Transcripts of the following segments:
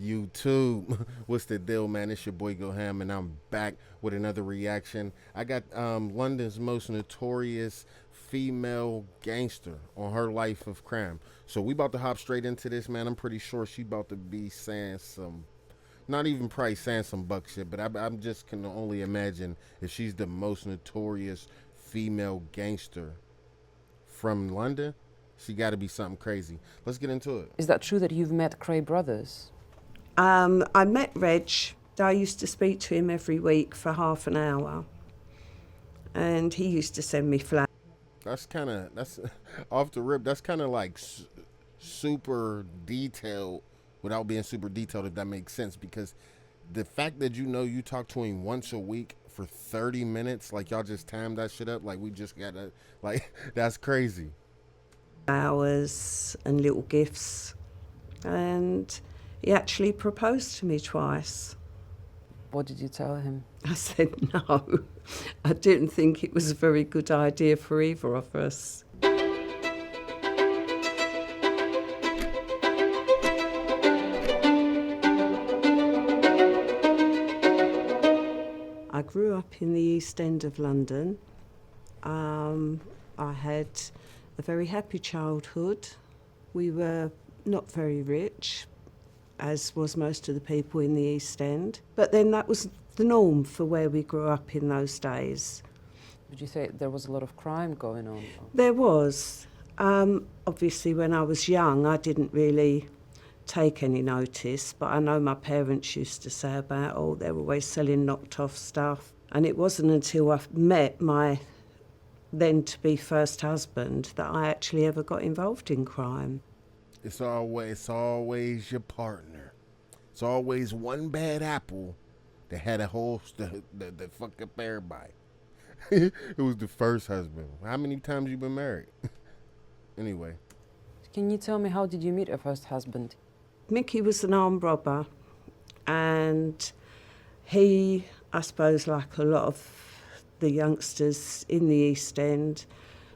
YouTube. What's the deal, man? It's your boy GoHammTV, and I'm back with another reaction. I got London's most notorious female gangster on her life of crime. So we about to hop straight into this, man. I'm pretty sure she about to be saying some, not even probably saying some buck shit, but I'm just can only imagine if she's the most notorious female gangster from London. She got to be something crazy. Let's get into it. Is that true that you've met Cray brothers? I met Reg. I used to speak to him every week for half an hour, and he used to send me flowers. That's off the rip. That's kind of like super detailed without being super detailed, if that makes sense. Because the fact that you talk to him once a week for 30 minutes, like y'all just timed that shit up, like we just gotta, like, that's crazy. Flowers and little gifts, and he actually proposed to me twice. What did you tell him? I said no. I didn't think it was a very good idea for either of us. I grew up in the East End of London. I had a very happy childhood. We were not very rich, as was most of the people in the East End. But then that was the norm for where we grew up in those days. Would you say there was a lot of crime going on? There was. Obviously, when I was young, I didn't really take any notice, but I know my parents used to say about, oh, they're always selling knocked off stuff. And it wasn't until I met my then-to-be first husband that I actually ever got involved in crime. It's always your partner. It's always one bad apple that had a whole that fucked up everybody. It was the first husband. How many times you been married? Anyway. Can you tell me, how did you meet your first husband? Mickey was an armed robber, and he, I suppose, like a lot of the youngsters in the East End,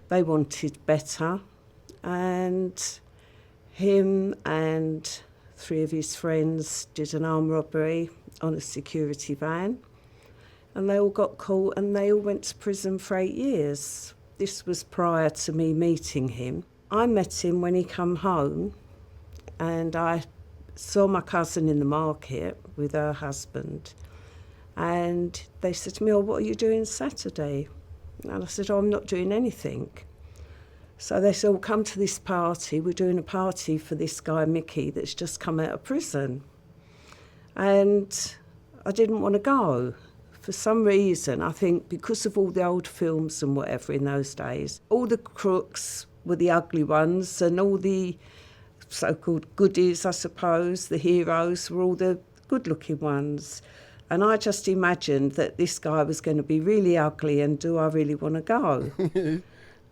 they wanted better, and him and 3 of his friends did an armed robbery on a security van, and they all got caught and they all went to prison for 8 years. This was prior to me meeting him. I met him when he come home, and I saw my cousin in the market with her husband, and they said to me, oh, what are you doing Saturday? And I said, oh, I'm not doing anything. So they said, well, come to this party. We're doing a party for this guy, Mickey, that's just come out of prison. And I didn't want to go. For some reason, I think because of all the old films and whatever in those days, all the crooks were the ugly ones, and all the so-called goodies, I suppose, the heroes, were all the good-looking ones. And I just imagined that this guy was going to be really ugly, and do I really want to go?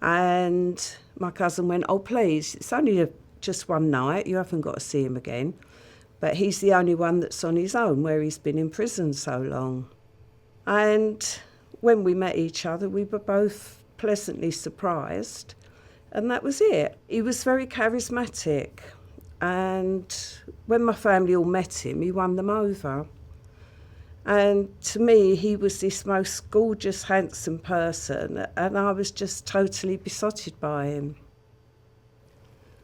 And my cousin went, oh, please, it's only just one night, you haven't got to see him again. But he's the only one that's on his own, where he's been in prison so long. And when we met each other, we were both pleasantly surprised, and that was it. He was very charismatic, and when my family all met him, he won them over. And to me, he was this most gorgeous, handsome person, and I was just totally besotted by him.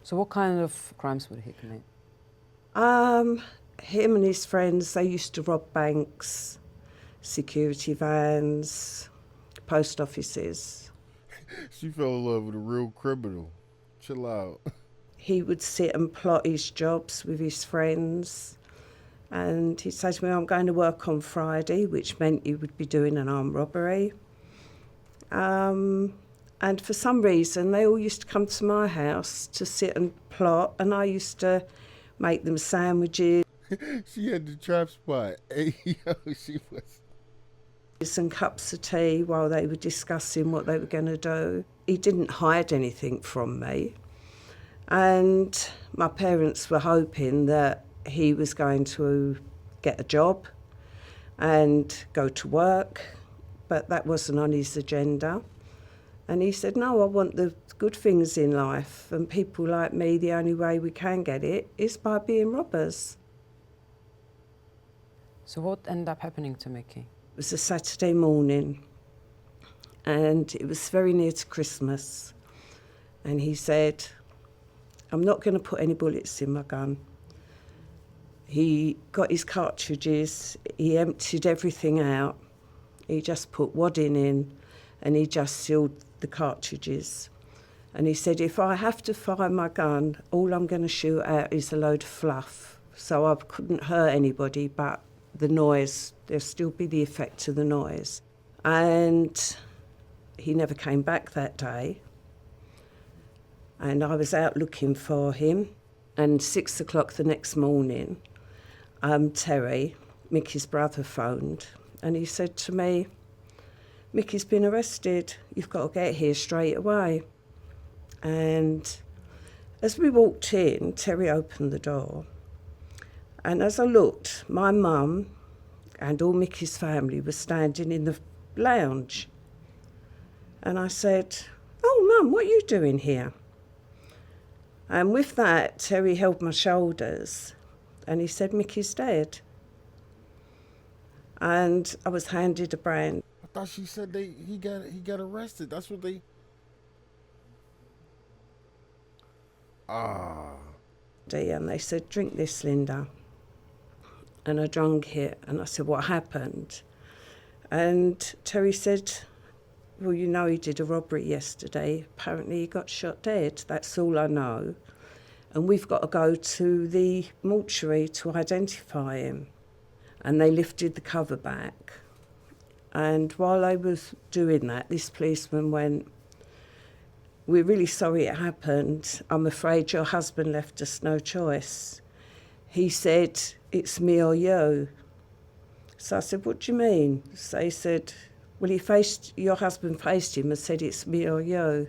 So what kind of crimes would he commit? Him and his friends, they used to rob banks, security vans, post offices. She fell in love with a real criminal. Chill out. He would sit and plot his jobs with his friends. And he'd say to me, I'm going to work on Friday, which meant he would be doing an armed robbery. And for some reason, they all used to come to my house to sit and plot, and I used to make them sandwiches. She had the trap spot. Hey, yo, she was. And cups of tea while they were discussing what they were going to do. He didn't hide anything from me. And my parents were hoping that he was going to get a job and go to work, but that wasn't on his agenda. And he said, no, I want the good things in life, and people like me, the only way we can get it is by being robbers. So what ended up happening to Mickey? It was a Saturday morning, and it was very near to Christmas. And he said, I'm not going to put any bullets in my gun. He got his cartridges, he emptied everything out. He just put wadding in, and he just sealed the cartridges. And he said, if I have to fire my gun, all I'm going to shoot out is a load of fluff. So I couldn't hurt anybody, but the noise, there'll still be the effect of the noise. And he never came back that day. And I was out looking for him. And 6 o'clock the next morning, Terry, Mickey's brother, phoned. And he said to me, Mickey's been arrested. You've got to get here straight away. And as we walked in, Terry opened the door. And as I looked, my mum and all Mickey's family were standing in the lounge. And I said, oh, Mum, what are you doing here? And with that, Terry held my shoulders and he said, Mickey's dead. And I was handed a brand. I thought she said he got arrested. That's what they. And they said, drink this, Linda. And I drank it, and I said, what happened? And Terry said, well, you know he did a robbery yesterday. Apparently he got shot dead. That's all I know. And we've got to go to the mortuary to identify him. And they lifted the cover back. And while I was doing that, this policeman went, we're really sorry it happened. I'm afraid your husband left us no choice. He said, it's me or you. So I said, what do you mean? So he said, well, your husband faced him and said, it's me or you.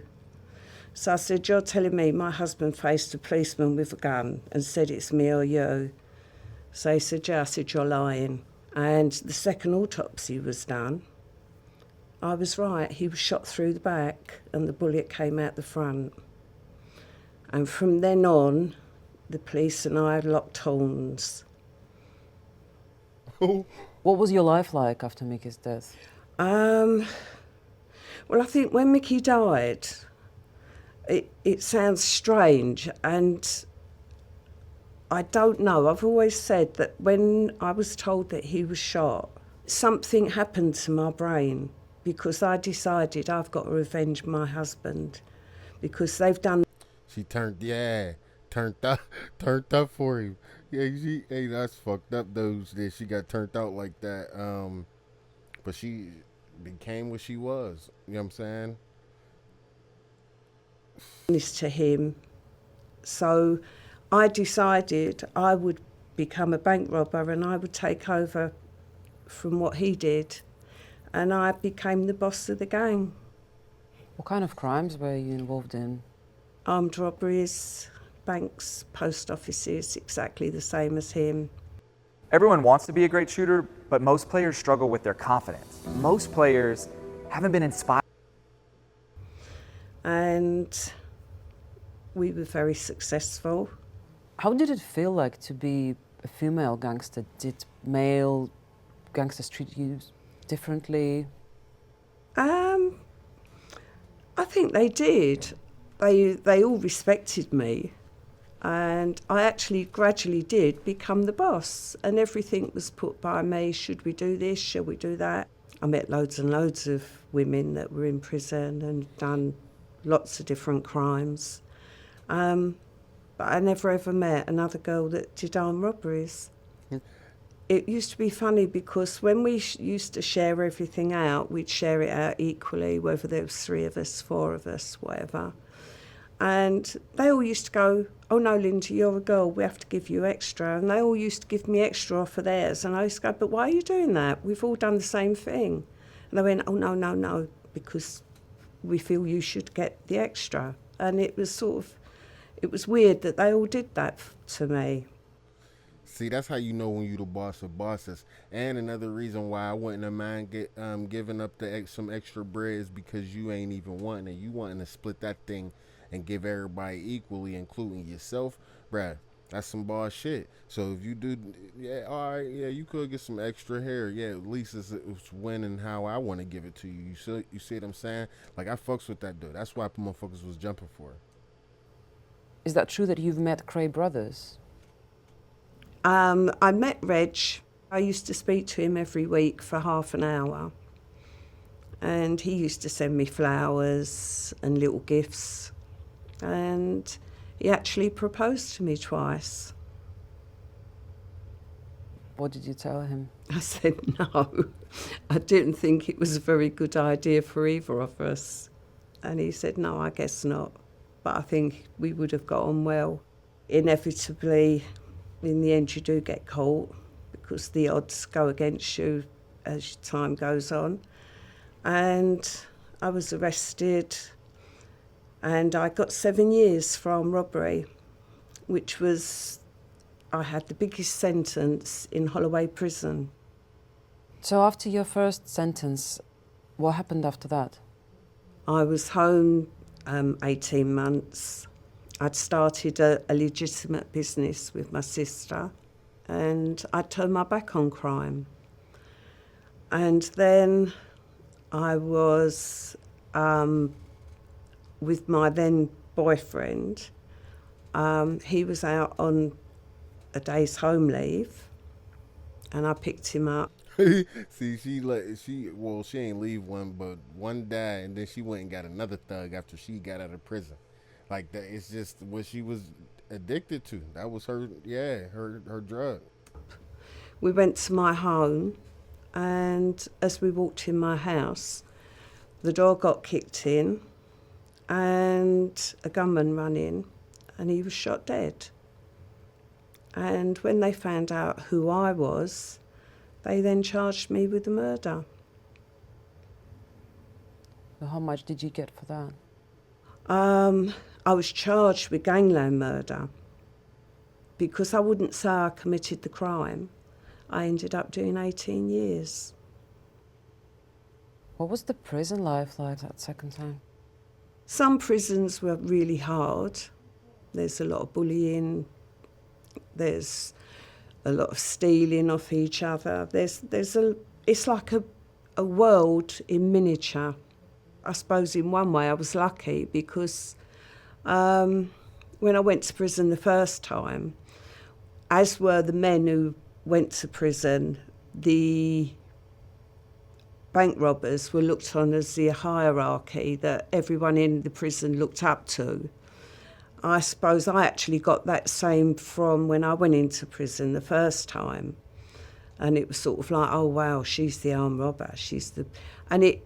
So I said, you're telling me my husband faced a policeman with a gun and said, it's me or you. So he said, yeah. I said, you're lying. And the second autopsy was done. I was right. He was shot through the back and the bullet came out the front. And from then on, the police and I locked horns. What was your life like after Mickey's death? Well, I think when Mickey died, it sounds strange, and I don't know. I've always said that when I was told that he was shot, something happened to my brain because I decided I've got to revenge my husband because they've done. She turned up for him. Yeah, hey, that's fucked up. Those that she got turned out like that. But she became what she was. You know what I'm saying? This to him, so I decided I would become a bank robber and I would take over from what he did, and I became the boss of the gang. What kind of crimes were you involved in? Armed robberies, banks, post offices, exactly the same as him. Everyone wants to be a great shooter, but most players struggle with their confidence. Most players haven't been inspired. And we were very successful. How did it feel like to be a female gangster? Did male gangsters treat you differently? I think they did. They all respected me. And I actually gradually did become the boss, and everything was put by me. Should we do this? Shall we do that? I met loads and loads of women that were in prison and done lots of different crimes. But I never ever met another girl that did armed robberies. It used to be funny because when we used to share everything out, we'd share it out equally, whether there was 3 of us, 4 of us, whatever. And they all used to go, oh no, Linda, you're a girl, we have to give you extra. And they all used to give me extra off of theirs. And I used to go, but why are you doing that? We've all done the same thing. And they went, oh no, because we feel you should get the extra. And it was it was weird that they all did that to me. See, that's how you know when you the boss of bosses. And another reason why I wouldn't have mind giving up some extra bread is because you ain't even wanting it. You wanting to split that thing and give everybody equally, including yourself. Bruh, That's some boss shit. So if you do, yeah, all right, yeah, you could get some extra hair. Yeah, at least it's when and how I want to give it to you. You see what I'm saying? Like, I fucks with that dude. That's why motherfuckers was jumping for it. Is that true that you've met Cray brothers? I met Reg. I used to speak to him every week for half an hour. And he used to send me flowers and little gifts. And he actually proposed to me twice. What did you tell him? I said no. I didn't think it was a very good idea for either of us. And he said, no, I guess not. But I think we would have got on well. Inevitably, in the end, you do get caught because the odds go against you as time goes on. And I was arrested and I got 7 years from robbery, which was, I had the biggest sentence in Holloway prison. So after your first sentence, what happened after that? I was home 18 months. I'd started a legitimate business with my sister and I turned my back on crime. And then I was with my then boyfriend. He was out on a day's home leave and I picked him up. See, she ain't leave one, but one died, and then she went and got another thug after she got out of prison. Like that, it's just what she was addicted to. That was her, her drug. We went to my home, and as we walked in my house, the door got kicked in, and a gunman ran in, and he was shot dead. And when they found out who I was, they then charged me with the murder. So how much did you get for that? I was charged with gangland murder. Because I wouldn't say I committed the crime, I ended up doing 18 years. What was the prison life like that second time? Some prisons were really hard. There's a lot of bullying. There's a lot of stealing off each other. It's like a world in miniature. I suppose in one way I was lucky because when I went to prison the first time, as were the men who went to prison, the bank robbers were looked on as the hierarchy that everyone in the prison looked up to. I suppose I actually got that same from when I went into prison the first time. And it was sort of like, oh, wow, she's the armed robber. And it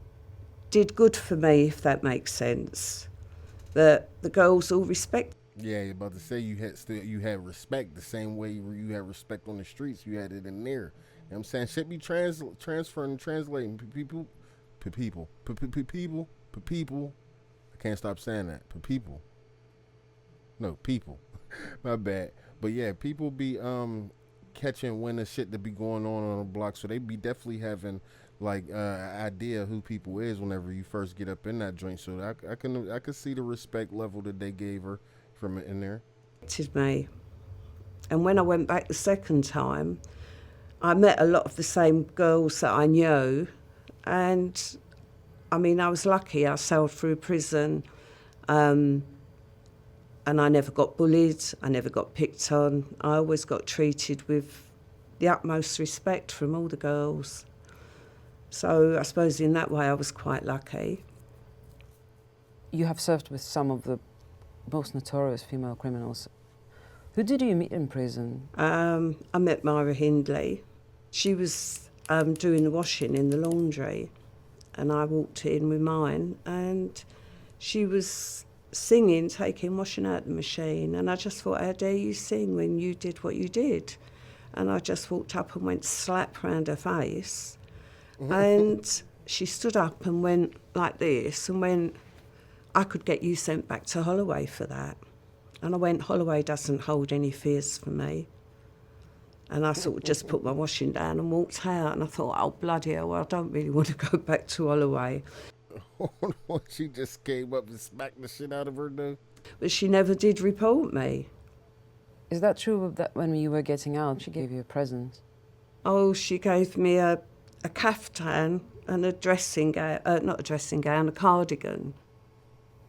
did good for me, if that makes sense, that the girls all respect. Yeah, you're about to say you had respect the same way you had respect on the streets. You had it in there. You know what I'm saying? Shit be transferring and translating. People. I can't stop saying that. People. No, people. My bad. But yeah, people be catching when the shit that be going on the block, so they be definitely having like idea who people is whenever you first get up in that joint. So I can see the respect level that they gave her from in there. Me. And when I went back the second time, I met a lot of the same girls that I knew, and I mean I was lucky. I sailed through prison. And I never got bullied, I never got picked on. I always got treated with the utmost respect from all the girls. So I suppose in that way I was quite lucky. You have served with some of the most notorious female criminals. Who did you meet in prison? I met Myra Hindley. She was doing the washing in the laundry, and I walked in with mine, and she was singing, taking washing out the machine, and I just thought, how dare you sing when you did what you did? And I just walked up and went slap round her face, and she stood up and went like this and went, I could get you sent back to Holloway for that. And I went, Holloway doesn't hold any fears for me. And I sort of just put my washing down and walked out, and I thought, oh bloody hell, I don't really want to go back to Holloway. She just came up and smacked the shit out of her, though. But she never did report me. Is that true that when you were getting out, she gave you a present? Oh, she gave me a caftan and a dressing gown, not a dressing gown, a cardigan.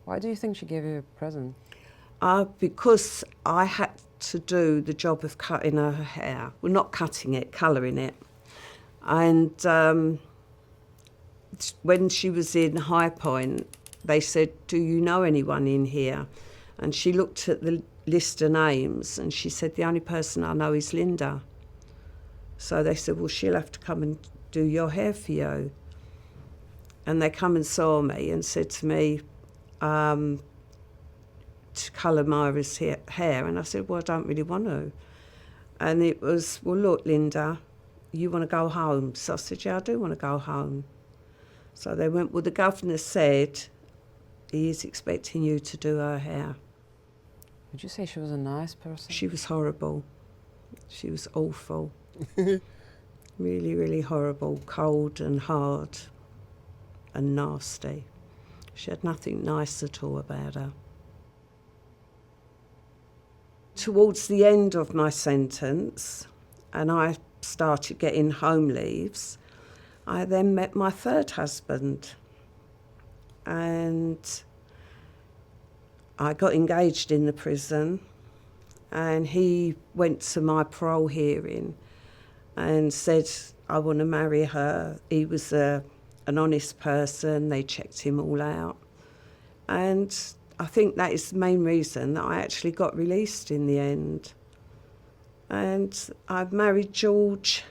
Why do you think she gave you a present? Because I had to do the job of cutting her hair. Well, not cutting it, colouring it. And when she was in High Point, they said, "Do you know anyone in here?" And she looked at the list of names and she said, "The only person I know is Linda." So they said, "Well, she'll have to come and do your hair for you." And they come and saw me and said to me, to colour Myra's hair. And I said, "Well, I don't really want to." And it was, "Well, look, Linda, you want to go home?" So I said, "Yeah, I do want to go home." So they went, "Well, the governor said he is expecting you to do her hair." Would you say she was a nice person? She was horrible. She was awful. Really, really horrible, cold and hard and nasty. She had nothing nice at all about her. Towards the end of my sentence, and I started getting home leaves, I then met my third husband. And I got engaged in the prison, and he went to my parole hearing and said, "I want to marry her." He was an honest person. They checked him all out. And I think that is the main reason that I actually got released in the end. And I married George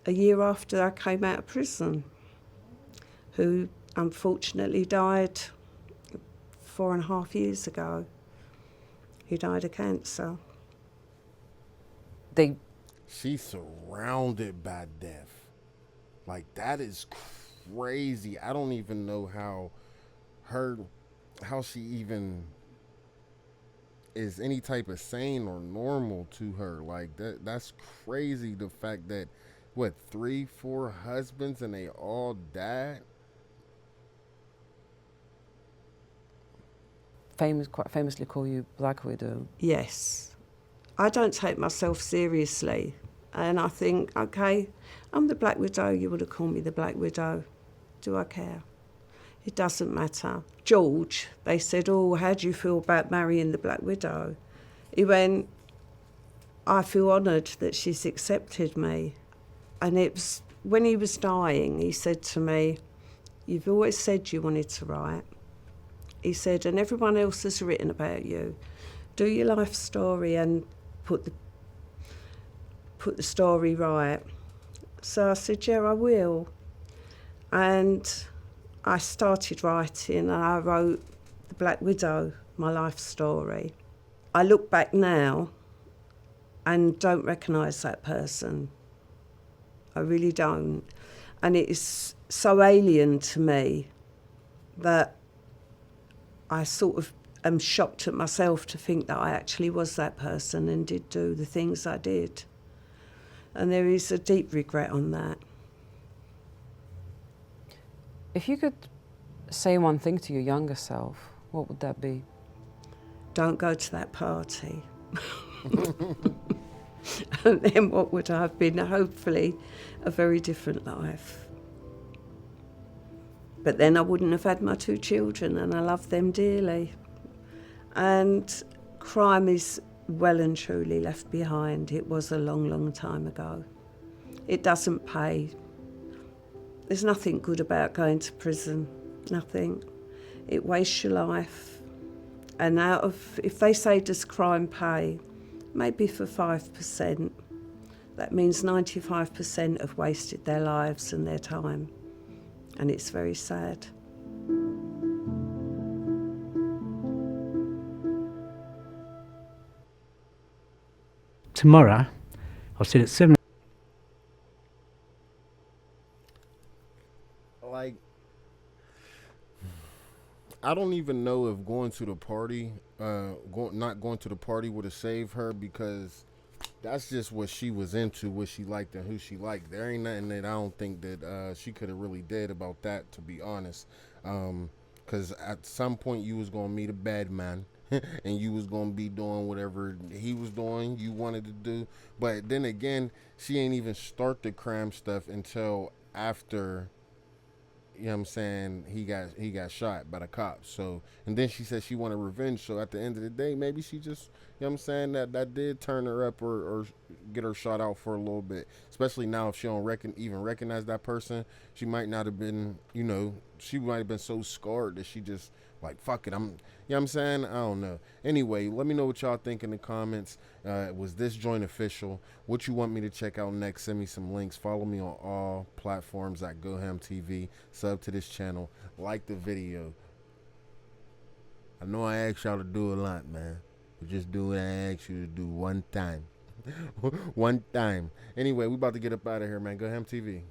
a year after I came out of prison, who unfortunately died 4.5 years ago. He died of cancer. She's surrounded by death. Like, that is crazy. I don't even know how she even is any type of sane or normal to her. Like, that's crazy. The fact that, what, 3-4 husbands and they all died? Quite famously call you Black Widow. Yes. I don't take myself seriously. And I think, okay, I'm the Black Widow. You would have called me the Black Widow. Do I care? It doesn't matter. George, they said, "Oh, how do you feel about marrying the Black Widow?" He went, "I feel honoured that she's accepted me." And it was when he was dying, he said to me, "You've always said you wanted to write." He said, "And everyone else has written about you. Do your life story and put the story right." So I said, "Yeah, I will." And I started writing, and I wrote The Black Widow, my life story. I look back now and don't recognise that person. I really don't. And it is so alien to me that I sort of am shocked at myself to think that I actually was that person and did do the things I did. And there is a deep regret on that. If you could say one thing to your younger self, what would that be? Don't go to that party. And then what would I have been? Hopefully a very different life. But then I wouldn't have had my 2 children, and I love them dearly. And crime is well and truly left behind. It was a long, long time ago. It doesn't pay. There's nothing good about going to prison, nothing. It wastes your life. And if they say, does crime pay? Maybe for 5%. That means 95% have wasted their lives and their time. And it's very sad. Tomorrow, I'll sit at 7. Like, I don't even know if going to the party, not going to the party would have saved her, because that's just what she was into, what she liked and who she liked. There ain't nothing that I don't think that she could have really did about that, to be honest. Because at some point you was going to meet a bad man, and you was gonna be doing whatever he was doing, you wanted to do. But then again, she ain't even start the crime stuff until after, you know what I'm saying, he got shot by the cops. So, and then she said she wanted revenge. So at the end of the day, maybe she just, you know what I'm saying, that did turn her up, or get her shot out for a little bit. Especially now, if she don't even recognize that person, she might not have been, you know, she might have been so scarred that she just like, fuck it, you know what I'm saying? I don't know. Anyway, let me know what y'all think in the comments. Was this joint official? What you want me to check out next? Send me some links. Follow me on all platforms at GoHammTV. Sub to this channel. Like the video. I know I asked y'all to do a lot, man. But just do what I asked you to do one time. One time. Anyway, we about to get up out of here, man. GoHammTV.